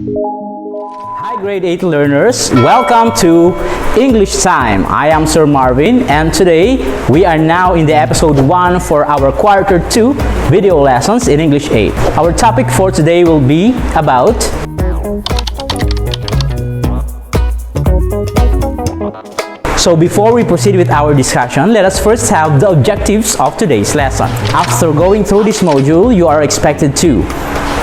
Hi grade 8 learners, welcome to English Time. I am Sir Marvin and today we are now in the episode 1 for our quarter 2 video lessons in English 8. Our topic for today will be about So before we proceed with our discussion, let us first have the objectives of today's lesson. After going through this module, you are expected to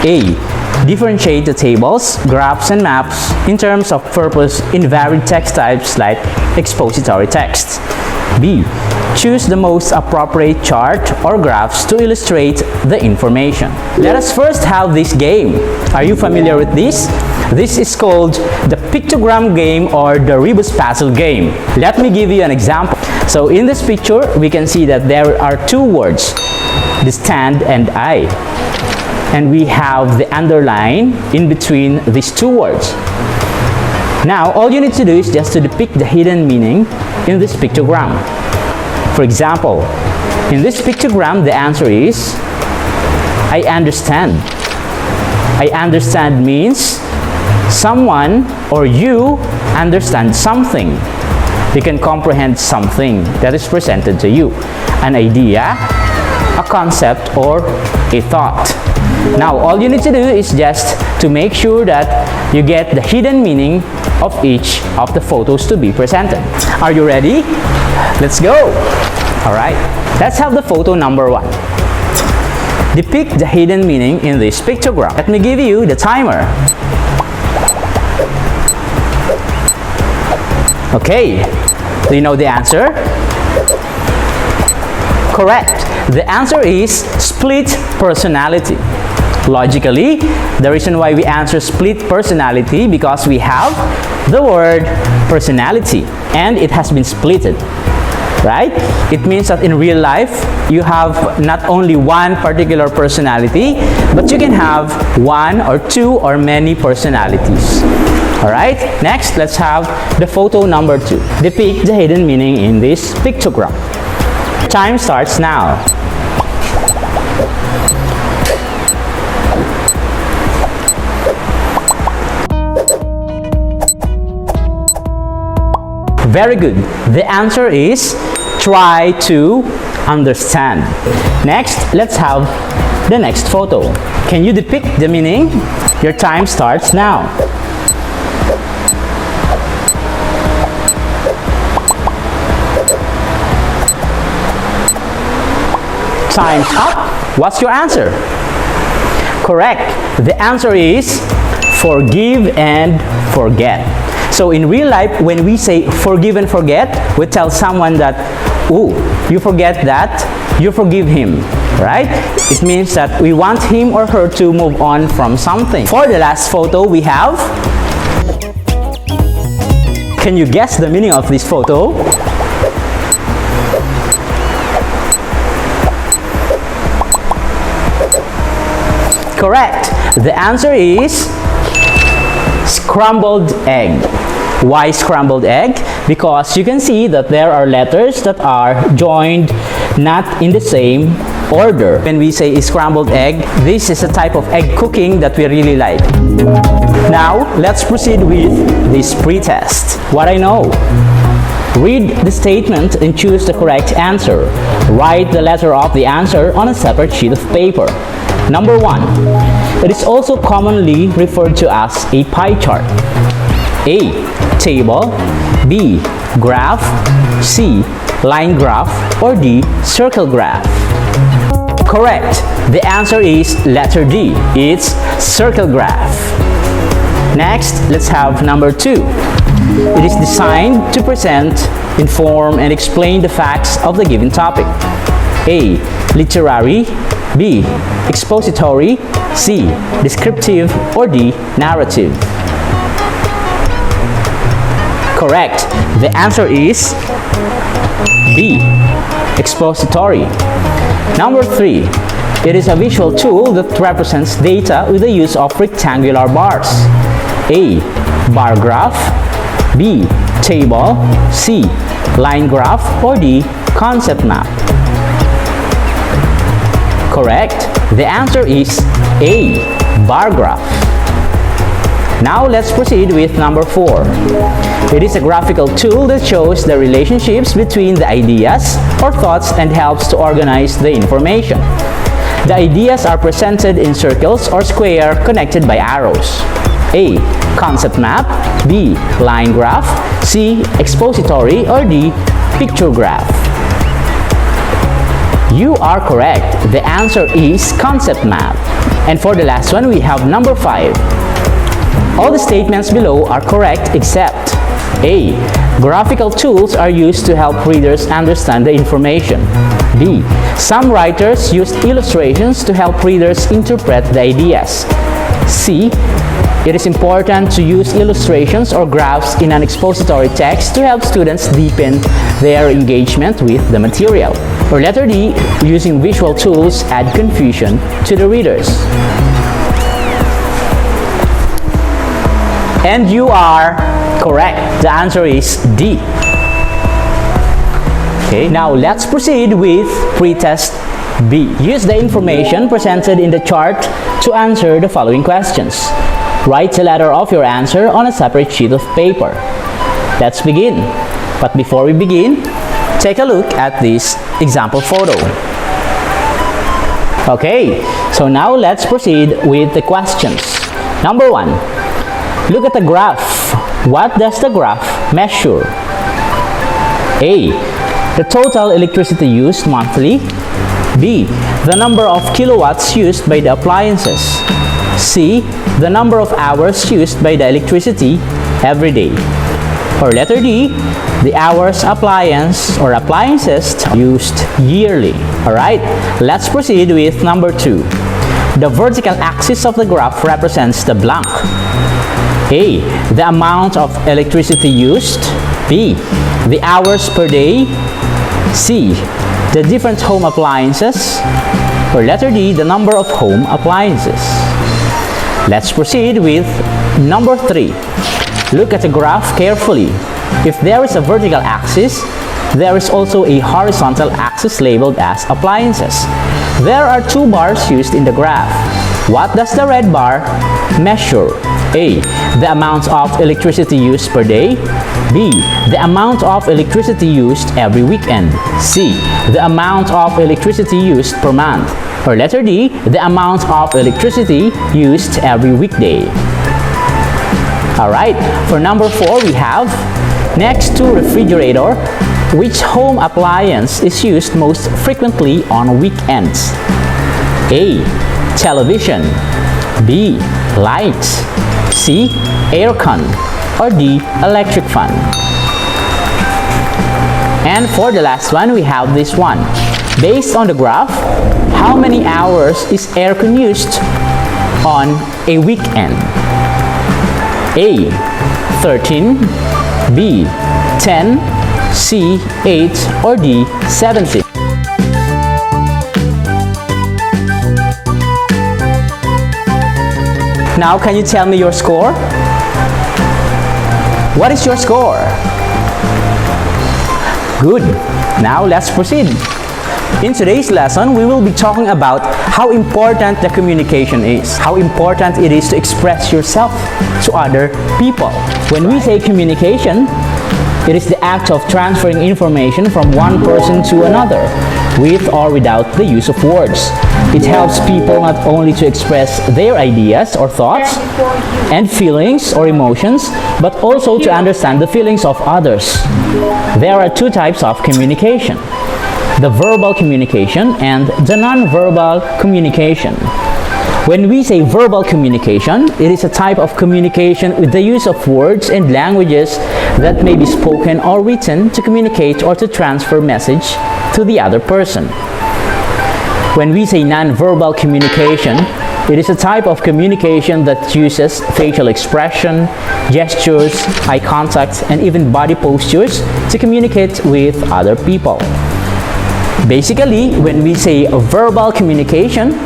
A. Differentiate the tables, graphs, and maps in terms of purpose in varied text types like expository texts. B. Choose the most appropriate chart or graphs to illustrate the information. Let us first have this game. Are you familiar with this? This is called the pictogram game or the rebus puzzle game. Let me give you an example. So in this picture, we can see that there are two words, the stand and I. And we have the underline in between these two words. Now, all you need to do is just to depict the hidden meaning in this pictogram. For example, in this pictogram, the answer is I understand. I understand means someone or you understand something. You can comprehend something that is presented to you. An idea, a concept, or a thought. Now, all you need to do is just to make sure that you get the hidden meaning of each of the photos to be presented. Are you ready? Let's go! Alright, let's have the photo number 1. Depict the hidden meaning in this pictogram. Let me give you the timer. Okay, do you know the answer? Correct. The answer is split personality. Logically, the reason why we answer split personality because we have the word personality and it has been splitted, right? It means that in real life, you have not only one particular personality, but you can have one or two or many personalities. Alright, next let's have the photo number 2. Depict the hidden meaning in this pictogram. Time starts now. Very good. The answer is try to understand. Next, let's have the next photo. Can you depict the meaning? Your time starts now. Time's up. What's your answer? Correct. The answer is forgive and forget. So in real life, when we say forgive and forget, we tell someone that, oh, you forget that, you forgive him, right? It means that we want him or her to move on from something. For the last photo we have, can you guess the meaning of this photo? Correct. The answer is scrambled egg. Why scrambled egg? Because you can see that there are letters that are joined not in the same order. When we say scrambled egg, this is a type of egg cooking that we really like. Now, let's proceed with this pre-test. What I know. Read the statement and choose the correct answer. Write the letter of the answer on a separate sheet of paper. Number 1. It is also commonly referred to as a pie chart. A. Table. B. Graph. C. Line graph. Or D. Circle graph. Correct. The answer is letter D. It's circle graph. Next, let's have number 2. It is designed to present, inform, and explain the facts of the given topic. A. Literary. B. Expository. C. Descriptive. Or D. Narrative. Correct. The answer is B. Expository. Number 3. It is a visual tool that represents data with the use of rectangular bars. A. Bar graph. B. Table. C. Line graph. Or D. Concept map. Correct. The answer is A. Bar graph. Now let's proceed with number 4. It is a graphical tool that shows the relationships between the ideas or thoughts and helps to organize the information. The ideas are presented in circles or square connected by arrows. A. Concept map. B. Line graph. C. Expository. Or D. Pictograph. You are correct. The answer is concept map. And for the last one, we have number 5. All the statements below are correct except A. Graphical tools are used to help readers understand the information. B. Some writers used illustrations to help readers interpret the ideas. C. It is important to use illustrations or graphs in an expository text to help students deepen their engagement with the material. Or letter D. Using visual tools add confusion to the readers. And you are correct. The answer is D. Okay, now let's proceed with pretest B. Use the information presented in the chart to answer the following questions. Write the letter of your answer on a separate sheet of paper. Let's begin. But before we begin, take a look at this example photo. Okay, so now let's proceed with the questions. Number 1. Look at the graph. What does the graph measure? A. The total electricity used monthly. B. The number of kilowatts used by the appliances. C. The number of hours used by the electricity every day. Or letter D. The hours appliances used yearly. Alright, let's proceed with number 2. The vertical axis of the graph represents the blank. A. The amount of electricity used. B. The hours per day. C. The different home appliances. Or letter D. The number of home appliances. Let's proceed with number 3. Look at the graph carefully. If there is a vertical axis, there is also a horizontal axis labeled as appliances. There are 2 bars used in the graph. What does the red bar measure? A. The amount of electricity used per day. B. The amount of electricity used every weekend. C. The amount of electricity used per month. Or letter D. The amount of electricity used every weekday. Alright, for number 4 we have, next to refrigerator, which home appliance is used most frequently on weekends? A. Television. B. Lights. C. Aircon. Or D. Electric fan. And for the last one, we have this one. Based on the graph, how many hours is aircon used on a weekend? A. 13. B. 10. C. 8. Or D. 17. Now, can you tell me your score? What is your score? Good. Now, let's proceed. In today's lesson, we will be talking about how important the communication is, how important it is to express yourself to other people. When we say communication, it is the act of transferring information from one person to another, with or without the use of words. It helps people not only to express their ideas or thoughts and feelings or emotions, but also to understand the feelings of others. There are 2 types of communication: the verbal communication and the non-verbal communication. When we say verbal communication, it is a type of communication with the use of words and languages that may be spoken or written to communicate or to transfer message to the other person. When we say non-verbal communication, it is a type of communication that uses facial expression, gestures, eye contact, and even body postures to communicate with other people. Basically, when we say verbal communication,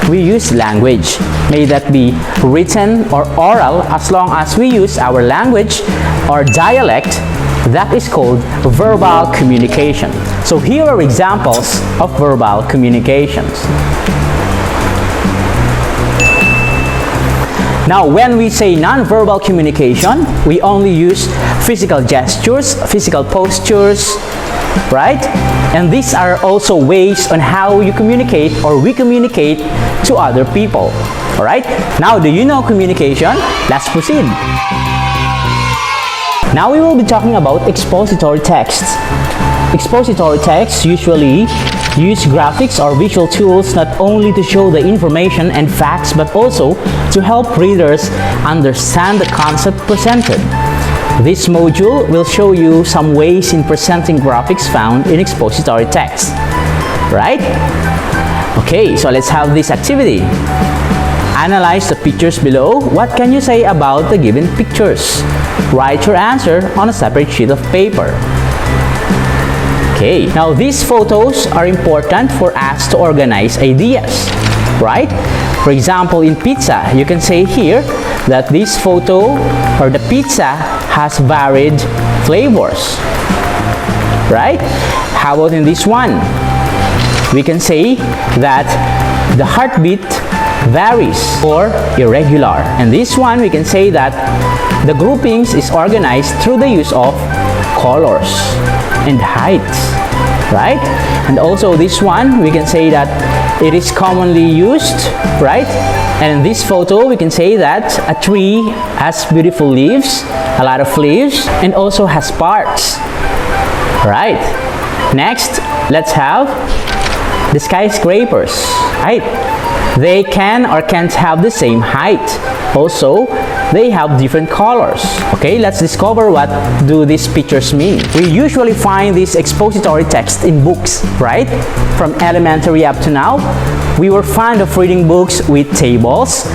we use language, may that be written or oral. As long as we use our language or dialect, that is called verbal communication. So here are examples of verbal communications. Now, when we say non-verbal communication, we only use physical gestures, physical postures, right? And these are also ways on how you communicate or we communicate to other people. Alright? Now, do you know communication? Let's proceed. Now we will be talking about expository texts. Expository texts usually use graphics or visual tools not only to show the information and facts but also to help readers understand the concept presented. This module will show you some ways in presenting graphics found in expository text. Right? Okay, so let's have this activity. Analyze the pictures below. What can you say about the given pictures? Write your answer on a separate sheet of paper. Okay, now these photos are important for us to organize ideas, right? For example, in pizza, you can say here that this photo or the pizza has varied flavors, right? How about in this one? We can say that the heartbeat varies or irregular. And this one, we can say that the groupings is organized through the use of colors and heights, right? And also this one, we can say that it is commonly used, right? And in this photo, we can say that a tree has beautiful leaves, a lot of leaves, and also has parts, right? Next, let's have the skyscrapers, right? They can or can't have the same height. Also, they have different colors. Okay, let's discover what do these pictures mean. We usually find this expository text in books, right? From elementary up to now, we were fond of reading books with tables,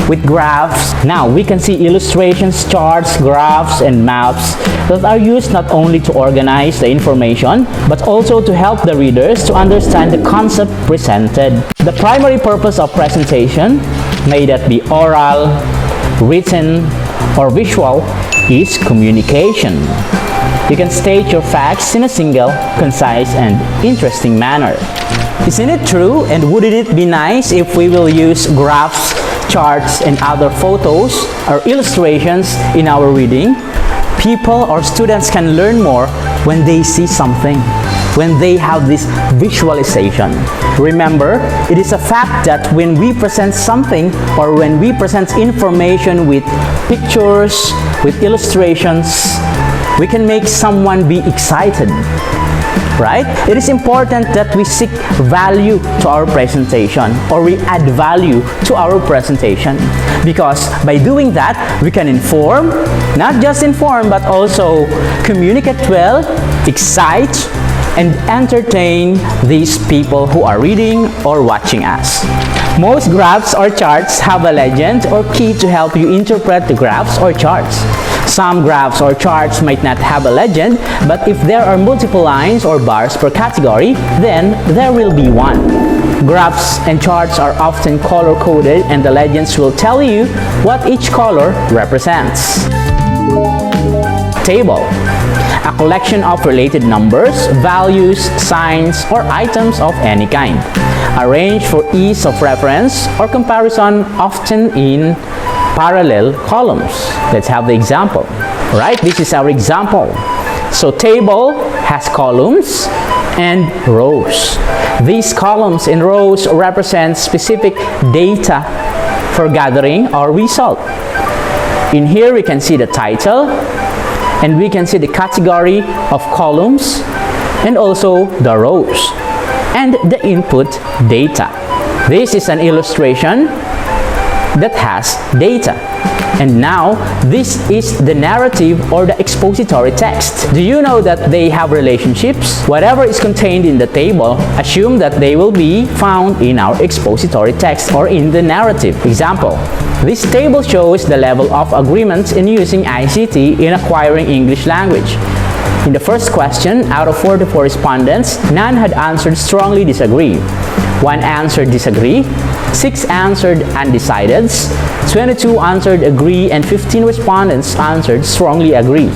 with graphs. Now, we can see illustrations, charts, graphs, and maps that are used not only to organize the information, but also to help the readers to understand the concept presented. The primary purpose of presentation, may that be oral, written, or visual, is communication. You can state your facts in a single, concise, and interesting manner. Isn't it true? And wouldn't it be nice if we will use graphs, charts, and other photos or illustrations in our reading? People or students can learn more when they see something, when they have this visualization. Remember, it is a fact that when we present something or when we present information with pictures, with illustrations, we can make someone be excited, right? It is important that we seek value to our presentation or we add value to our presentation, because by doing that, we can inform, not just inform, but also communicate well, excite, and entertain these people who are reading or watching us. Most graphs or charts have a legend or key to help you interpret the graphs or charts. Some graphs or charts might not have a legend, but if there are multiple lines or bars per category, then there will be one. Graphs and charts are often color-coded, and the legends will tell you what each color represents. Table: a collection of related numbers, values, signs, or items of any kind, arranged for ease of reference or comparison, often in parallel columns. Let's have the example. Right, this is our example. So table has columns and rows. These columns and rows represent specific data for gathering our result. In here we can see the title, and we can see the category of columns and also the rows and the input data. This is an illustration that has data. And now, this is the narrative or the expository text. Do you know that they have relationships? Whatever is contained in the table, assume that they will be found in our expository text or in the narrative. Example: this table shows the level of agreement in using ICT in acquiring English language. In the first question, out of 44 respondents, none had answered strongly disagree. 1 answered disagree, 6 answered undecided, 22 answered agree, and 15 respondents answered strongly agree.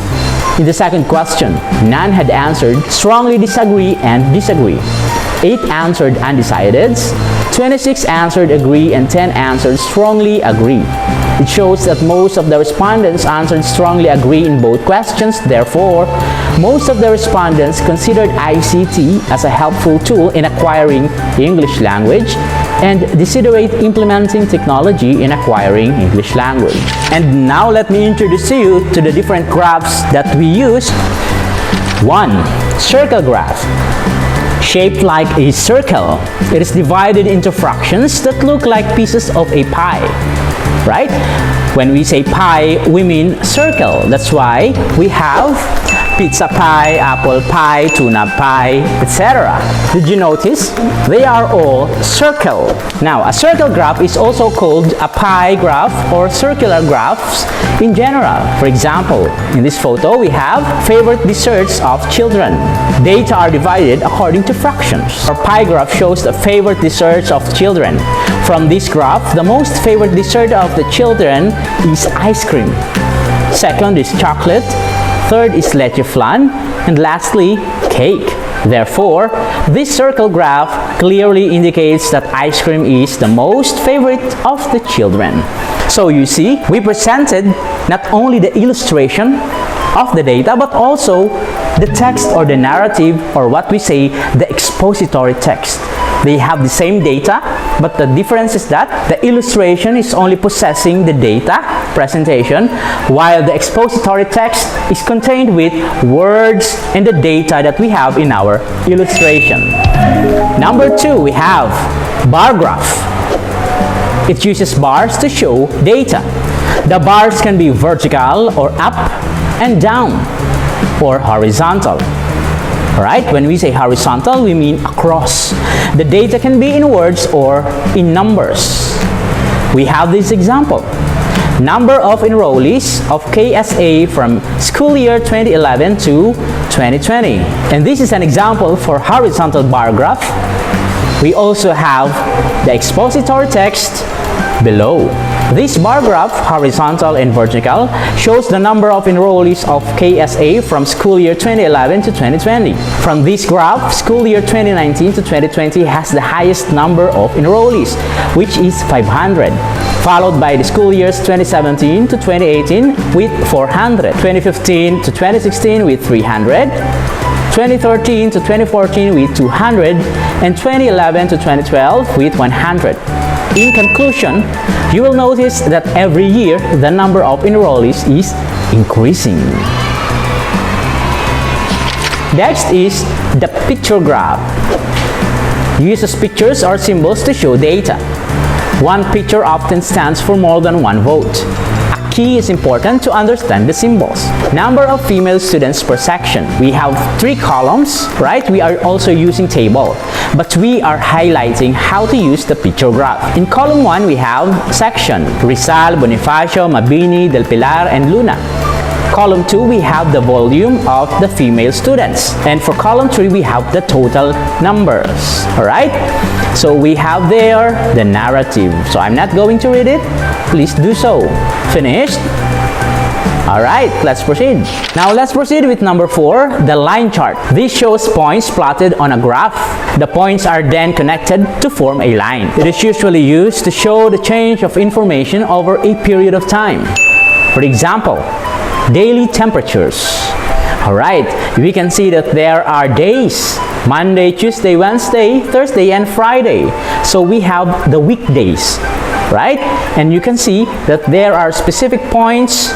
In the second question, none had answered strongly disagree and disagree. 8 answered undecided, 26 answered agree, and 10 answered strongly agree. It shows that most of the respondents answered strongly agree in both questions. Therefore, most of the respondents considered ICT as a helpful tool in acquiring English language and desiderate implementing technology in acquiring English language. And now let me introduce you to the different graphs that we use. 1. Circle graph. Shaped like a circle, it is divided into fractions that look like pieces of a pie, right? When we say pie, we mean circle. That's why we have pizza pie, apple pie, tuna pie, etc. Did you notice? They are all circle. Now, a circle graph is also called a pie graph or circular graphs in general. For example, in this photo, we have favorite desserts of children. Data are divided according to fractions. Our pie graph shows the favorite desserts of children. From this graph, the most favorite dessert of the children is ice cream. Second is chocolate. Third is leche flan, and lastly, cake. Therefore, this circle graph clearly indicates that ice cream is the most favorite of the children. So you see, we presented not only the illustration of the data, but also the text or the narrative, or what we say, the expository text. They have the same data, but the difference is that the illustration is only possessing the data presentation, while the expository text is contained with words and the data that we have in our illustration. Number 2, we have bar graph. It uses bars to show data. The bars can be vertical or up and down or horizontal. Alright, when we say horizontal, we mean across. The data can be in words or in numbers. We have this example. Number of enrollees of KSA from school year 2011 to 2020. And this is an example for horizontal bar graph. We also have the expository text below. This bar graph, horizontal and vertical, shows the number of enrollees of KSA from school year 2011 to 2020. From this graph, school year 2019 to 2020 has the highest number of enrollees, which is 500, followed by the school years 2017 to 2018 with 400, 2015 to 2016 with 300, 2013 to 2014 with 200, and 2011 to 2012 with 100. In conclusion, you will notice that every year the number of enrollees is increasing. Next is the pictograph. Uses pictures or symbols to show data. One picture often stands for more than one vote. A key is important to understand the symbols. Number of female students per section. We have 3 columns, right? We are also using table, but we are highlighting how to use the pictograph. In column 1, we have section, Rizal, Bonifacio, Mabini, Del Pilar, and Luna. Column 2, we have the volume of the female students. And for column 3, we have the total numbers. Alright? So we have there the narrative. So I'm not going to read it. Please do so. Finished? Alright, let's proceed. Now let's proceed with number 4, the line chart. This shows points plotted on a graph. The points are then connected to form a line. It is usually used to show the change of information over a period of time. For example, daily temperatures. Alright, we can see that there are days, Monday, Tuesday, Wednesday, Thursday, and Friday. So we have the weekdays, right? And you can see that there are specific points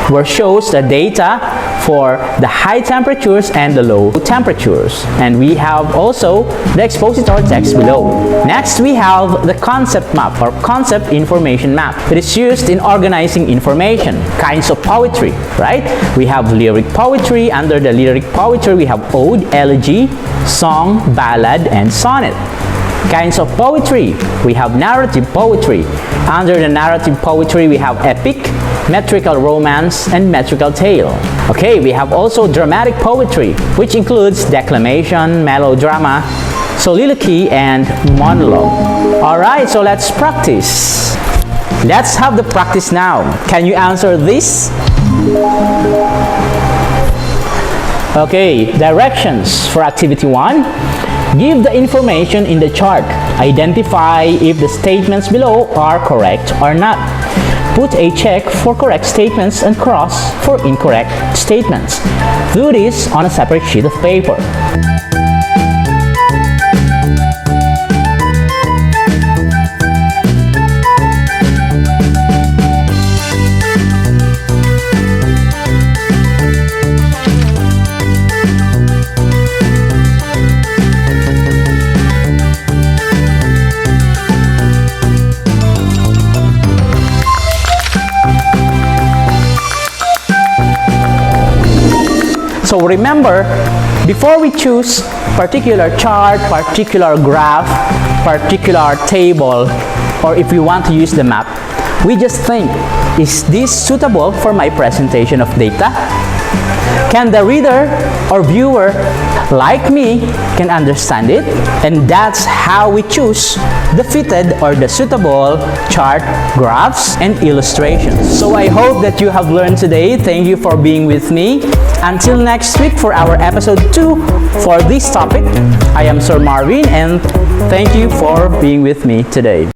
where shows the data for the high temperatures and the low temperatures. And we have also the expository text below. Next, we have the concept map or concept information map. It is used in organizing information. Kinds of poetry, right? We have lyric poetry. Under the lyric poetry, we have ode, elegy, song, ballad, and sonnet. Kinds of poetry. We have narrative poetry. Under the narrative poetry, we have epic, metrical romance, and metrical tale. Okay, we have also dramatic poetry, which includes declamation, melodrama, soliloquy, and monologue. Alright, so let's practice. Let's have the practice now. Can you answer this? Okay, directions for activity 1. Give the information in the chart. Identify if the statements below are correct or not. Put a check for correct statements and cross for incorrect statements. Do this on a separate sheet of paper. So remember, before we choose particular chart, particular graph, particular table, or if we want to use the map, we just think, is this suitable for my presentation of data? Can the reader or viewer, like me, can understand it? And that's how we choose the fitted or the suitable chart, graphs, and illustrations. So I hope that you have learned today. Thank you for being with me. Until next week for our episode 2 for this topic, I am Sir Marvin and thank you for being with me today.